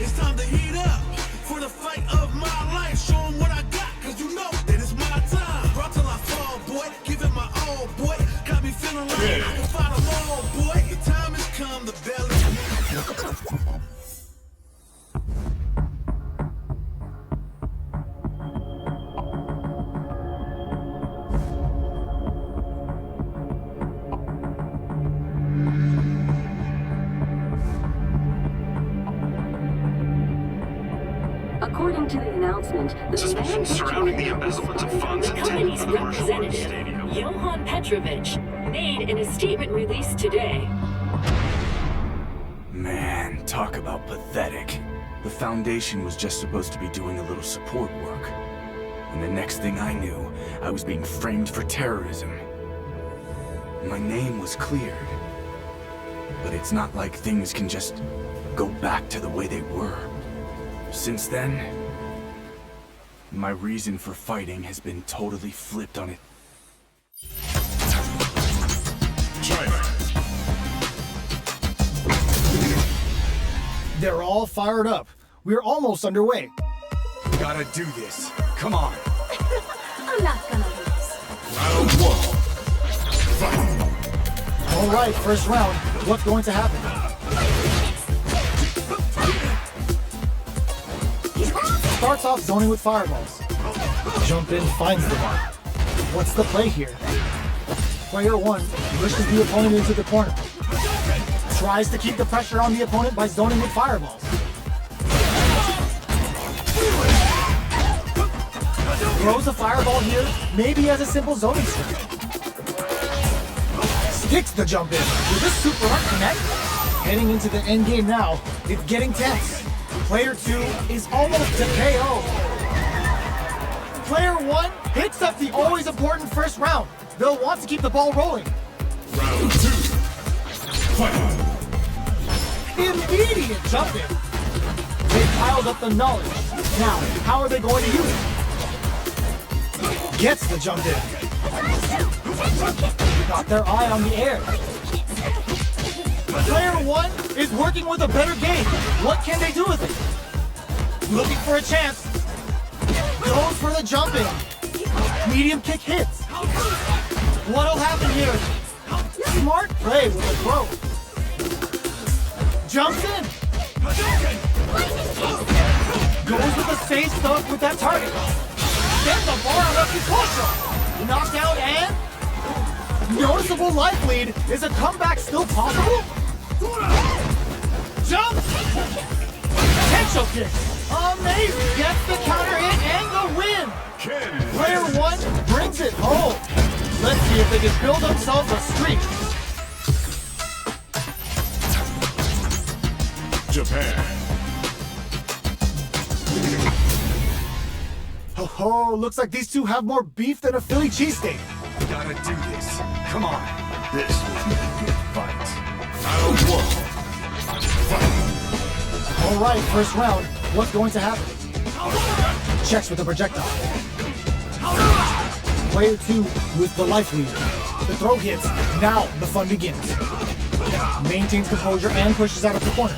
It's time to heat up for the fight of my life. Show 'em what I got, cause you know that it's my time. Brought till I fall, boy. Give it my all, boy. Got me feeling like I can fight them all, boy. The time has come, the bell is According to the announcement, the Suspicions surrounding the embezzlement of funds The and company's the commercial representative, stadium. Johan Petrovich, made in a statement released today. Man, talk about pathetic. The Foundation was just supposed to be doing a little support work. And the next thing I knew, I was being framed for terrorism. My name was cleared. But it's not like things can just go back to the way they were. Since then, my reason for fighting has been totally flipped on it. They're all fired up. We're almost underway. Gotta do this. Come on. I'm not gonna lose. Round one. Fight. All right, first round. What's going to happen? Starts off zoning with fireballs. Jump in, finds the mark. What's the play here? Player 1 pushes the opponent into the corner. Tries to keep the pressure on the opponent by zoning with fireballs. Throws a fireball here, maybe as a simple zoning string. Sticks the jump in. Will this super art connect? Heading into the end game now, it's getting tense. Player 2 is almost to KO. Player 1 hits up the always important first round. They'll want to keep the ball rolling. Round 2. Fight. Immediate jump in. They piled up the knowledge. Now, how are they going to use it? Gets the jump in. Got their eye on the air. Player 1 is working with a better game. What can they do with it? Looking for a chance. Goes for the jump in. Medium kick hits. What'll happen here? Smart play with a throw. Jumps in. Goes with the same stuff with that target. Gets the bar on Repulsion. Knockdown and noticeable life lead. Is a comeback still possible? Jump! Potential kick. Amazing. Gets the counter hit and the win. Player 1 brings it home. Let's see if they can build themselves a streak. Japan. Oh, looks like these two have more beef than a Philly cheesesteak. Gotta do this. Come on. This will be a good fight. Round 1. Fight. All right, first round. What's going to happen? Checks with the projectile. Player 2 with the life lead. The throw hits. Now the fun begins. Maintains composure and pushes out of the corner.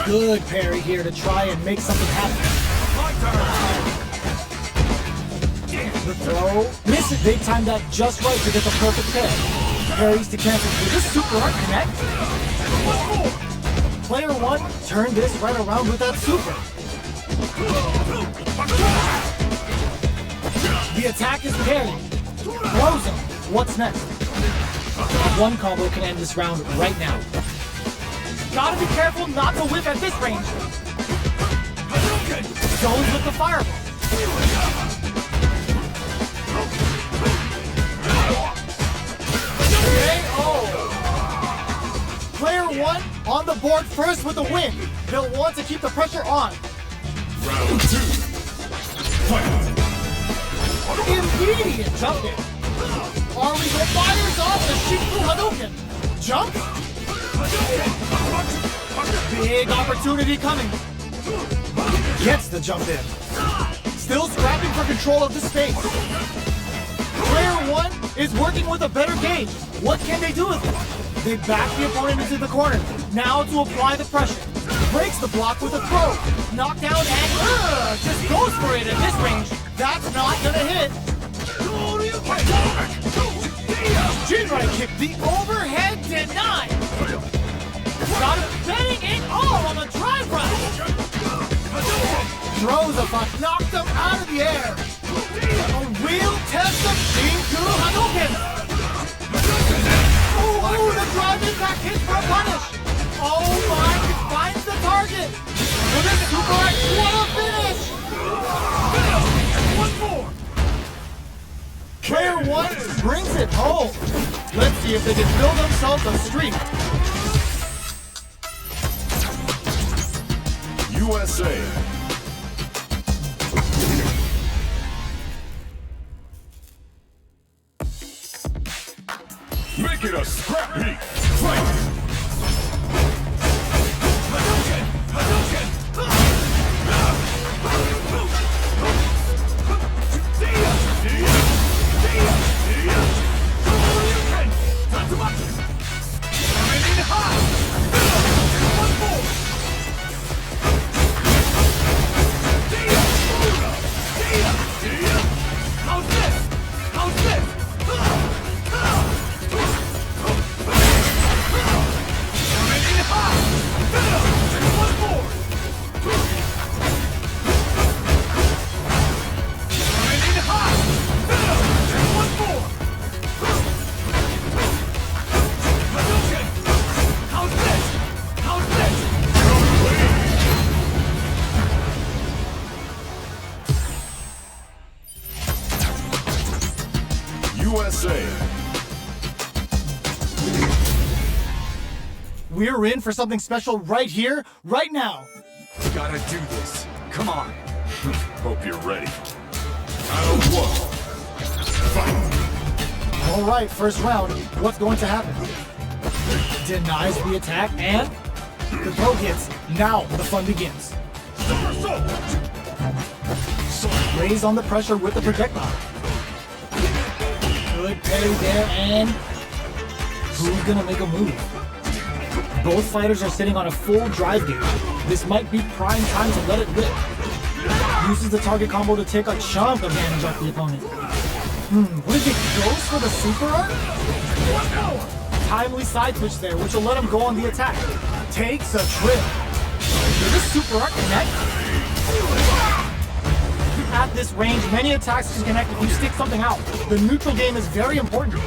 Good parry here to try and make something happen. The throw. Miss it. They timed that just right to get the perfect pair. Parries to cancel. Will this super art connect? Player 1 turned this right around with that super. The attack is parried. Throws him. What's next? One combo can end this round right now. Gotta be careful not to whip at this range. Goes with the fireball. Player 1 on the board first with a win. They'll want to keep the pressure on. Round 2. Fight. Immediate jump in. Arigo fires off the Shifu Hadouken. Jump. Big opportunity coming. Gets the jump in. Still scrapping for control of the space. Player 1 is working with a better game. What can they do with it? They back the opponent into the corner. Now to apply the pressure. Breaks the block with a throw. Knockdown and just goes for it at this range. That's not gonna hit. Jinrai kick, the overhead denied. Got him betting it all on the drive rush. Throws a punch, knocks him out of the air. A real test of Shinku Hadouken. Oh, the drive impact hits for a punish. Oh my, finds the target. For the Super X, what a finish. One more. Player 1 brings it home. Let's see if they can build themselves a streak. USA. Make it a scrap heap. Fight! USA. We're in for something special right here, right now. Gotta do this. Come on. Hope you're ready. Round 1. Fight. All right, first round. What's going to happen? Denies the attack and the throw hits. Now the fun begins. Raise on the pressure with the projectile. Good parry there, and who's gonna make a move? Both fighters are sitting on a full drive gauge. This might be prime time to let it rip. Uses the target combo to take a chunk of damage off the opponent. What if it goes for the super art? Timely side switch there, which will let him go on the attack. Takes a trip. Does this super art connect? At this range, many attacks can connect if you stick something out. The neutral game is very important.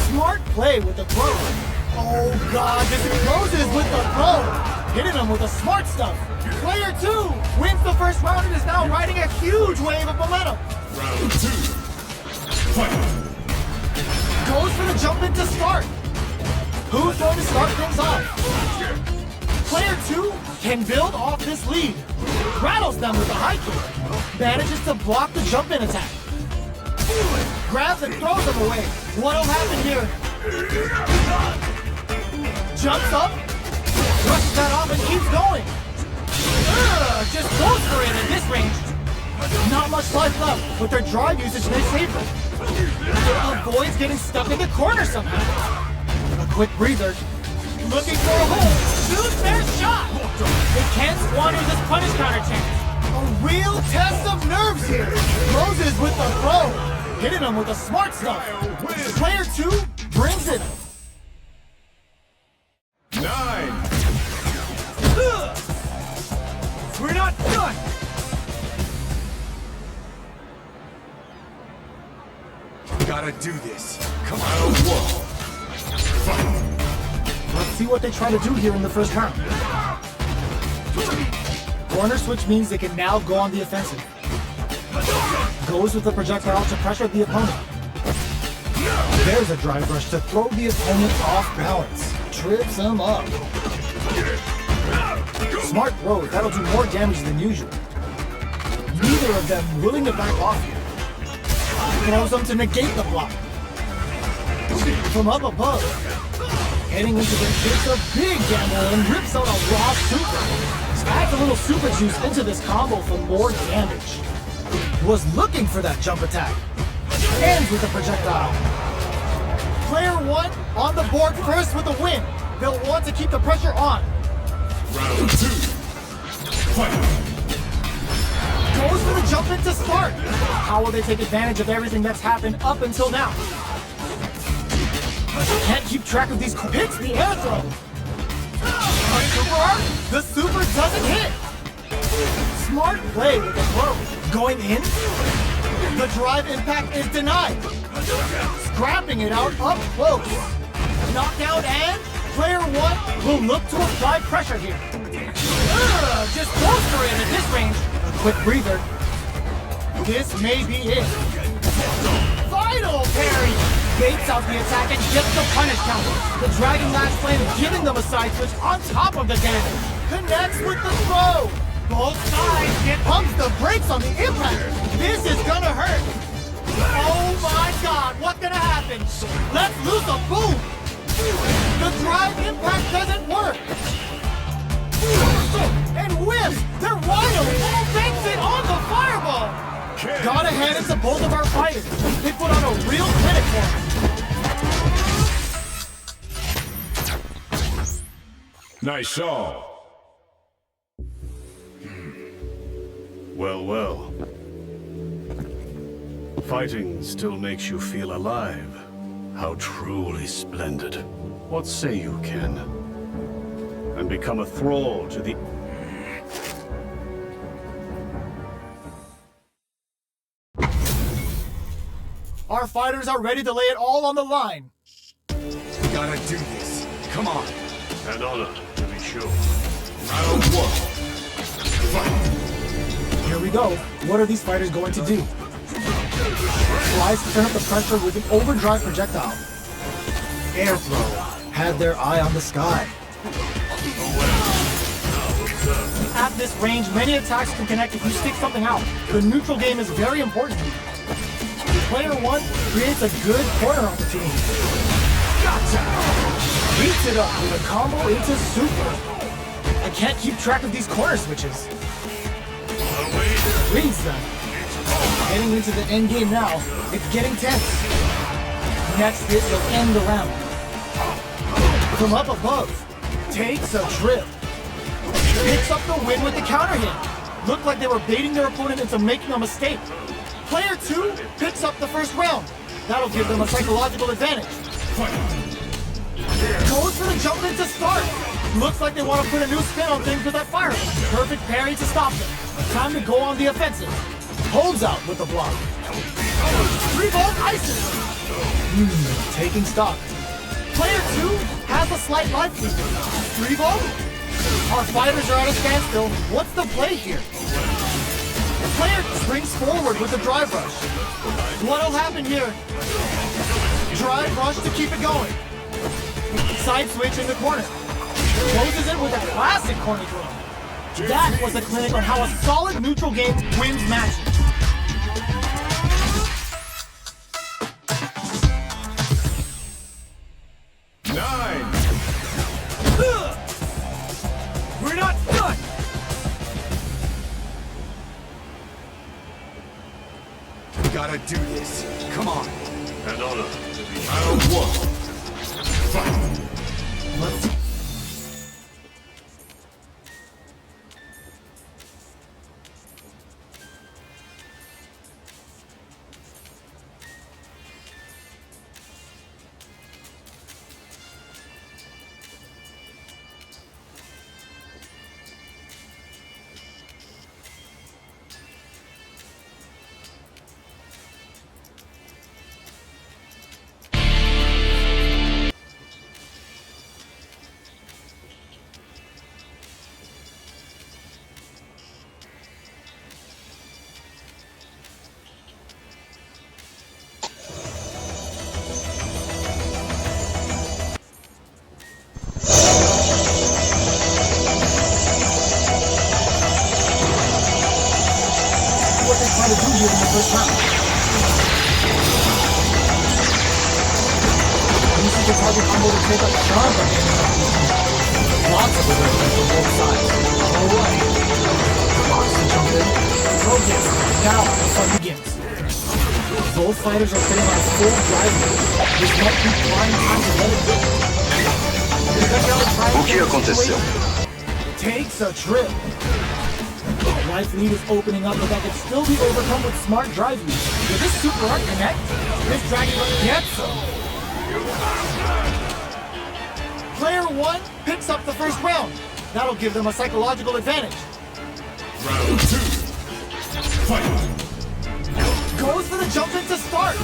Smart play with the throw. Oh god, this closes with the throw. Hitting him with the smart stuff. Player 2 wins the first round and is now riding a huge wave of momentum. Round 2. Fight. Goes for the jump in to start. Who's going to start things off? Player 2 can build off this lead. Rattles them with a high kick. Manages to block the jump in attack. Grabs and throws them away. What'll happen here? Jumps up. Brushes that off and keeps going. Just goes for it at this range. Not much life left, but their drive usage may save them. Avoids getting stuck in the corner somehow. A quick breather. Looking for a hole. Shoots their shot. They can't squander this punish counter chance. A real test of nerves here. Closes with the throw. Hitting him with the smart stuff. Player 2 brings it. 9. We're not done. Gotta do this. Come on. Round 1. Fight. Let's see what they try to do here in the first round. Corner switch means they can now go on the offensive. Goes with the projectile to pressure the opponent. There's a drive rush to throw the opponent off balance. Trips him up. Smart throw, that'll do more damage than usual. Neither of them willing to back off here. Throws them to negate the block. From up above. Heading into the takes a big gamble and rips out a raw super. Adds a little super juice into this combo for more damage. Was looking for that jump attack. Ends with a projectile. Player 1 on the board first with the win. They'll want to keep the pressure on. Round 2. Fight! Goes for the jump in to start. How will they take advantage of everything that's happened up until now? Can't keep track of these hits. The air throw. A super art. The super doesn't hit. Smart play with the throw. Going in. The drive impact is denied. Scrapping it out up close. Knockout and player 1 will look to apply pressure here. Just goes for it at this range. A quick breather. This may be it. Final parry! Baits out the attack and gets the punish counter. The Dragon Lash Flame giving them a side switch on top of the damage. Connects with the throw. Both sides get pumps the brakes on the impact. This is gonna hurt. Oh my god, what's gonna happen? Let's lose a boom. The drive impact doesn't work. And whips! They're wide open! Banks it on the fireball! Gotta hand it to both of our fighters. They put on a real clinic for him. Nice shot. Well, well. Fighting still makes you feel alive. How truly splendid. What say you, Ken? And become a thrall to the... Our fighters are ready to lay it all on the line. We gotta do this. Come on. An honor, to be sure. Round 1. Fight! Here we go. What are these fighters going to do? Tries to turn up the pressure with an overdrive projectile. Air throw. Had their eye on the sky. At this range, many attacks can connect if you stick something out. The neutral game is very important. Player 1 creates a good corner opportunity. Gotcha! Beats it up with a combo into super. I can't keep track of these corner switches. Reads them. Getting into the end game now. It's getting tense. Next hit will end the round. From up above, takes a trip. Picks up the win with the counter hit. Looked like they were baiting their opponent into making a mistake. Player 2 picks up the first round. That'll give them a psychological advantage. Goes for the jump in to start. Looks like they want to put a new spin on things with that fire. Perfect parry to stop them. Time to go on the offensive. Holds out with the block. 3-volt ices. Taking stock. Player 2 has a slight life lead. 3-volt? Our fighters are at a standstill. What's the play here? The player springs forward with a drive rush. What'll happen here? Drive rush to keep it going. Side switch in the corner. Closes it with a classic corner throw. That was a clinic on how a solid neutral game wins matches. We're not done! We gotta do this. Come on. An honor to be sure. Round 1. Fight! Let's to do here in the first round. This is the target combo to take up sharp again. Lots of abilities from both sides. Alright. Box to jump in. Throw gets. Now the fun begins. Both fighters are sitting on full drive mode. This might be prime time to let it go. O que aconteceu? Takes a trip. Life lead is opening up, but that can still be overcome with smart drive use. Will this super art connect? This dragon gets some. Player 1 picks up the first round. That'll give them a psychological advantage. Round 2. Fight. Goes for the jump in to start.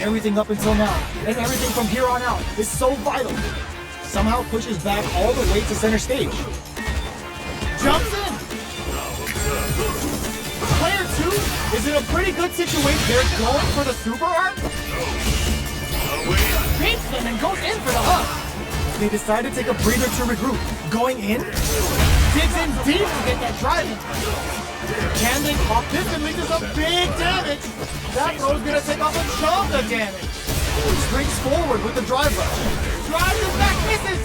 Everything up until now, and everything from here on out, is so vital. Somehow pushes back all the way to center stage. Jumps in. Player 2 is in a pretty good situation. They're going for the super art. Beats them and goes in for the hug. They decide to take a breather to regroup. Going in, digs in deep to get that drive in. Can they pop this and lead to some big damage? That throw's gonna take off a chunk of damage. Springs forward with the drive rush. Drives it back, misses.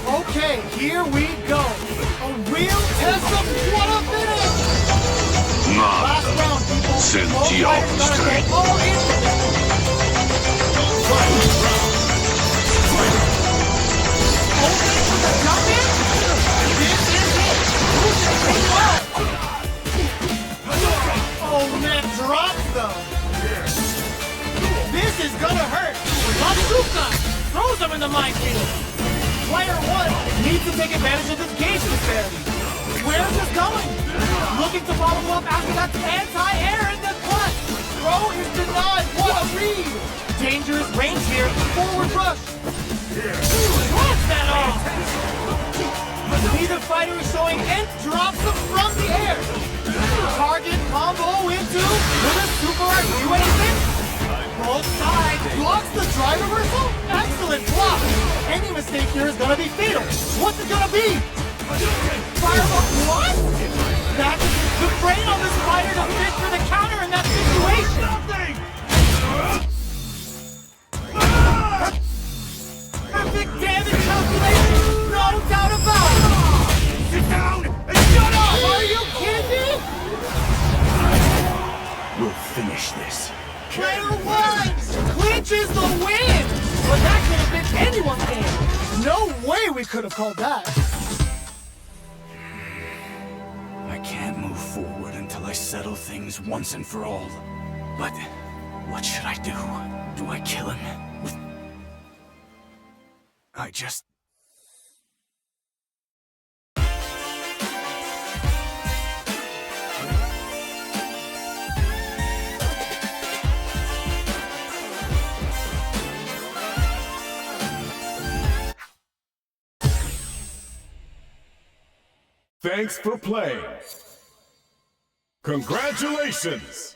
Okay, here we go. A real test of what a finish. Last round, people. Both fighters gotta go all in. Opening with the jump in. This is it. Who's gonna take it off? Oh man, drops them. This is gonna hurt. Bazooka throws them in the minefield. Player 1 needs to take advantage of this gauge disparity. Where's this going? Looking to follow up after that anti-air in the clutch. Throw is denied. What a read. Dangerous range here. Forward rush. Drops that off. Neither fighter is showing and drops them from the air. Target combo into with a super art. Do anything? Both sides blocks the drive reversal. Excellent block. Any mistake here is gonna be fatal. What's it gonna be? Fireball. What? That's the brain on this fighter to fit for the counter in that situation. Perfect damage calculation. No doubt about it. Sit down and shut up. Are you kidding? We'll finish this. Player 1 clinches the win! But that could have been anyone's game. No way we could have called that. I can't move forward until I settle things once and for all. But what should I do? Do I kill him with... I just... Thanks for playing. Congratulations!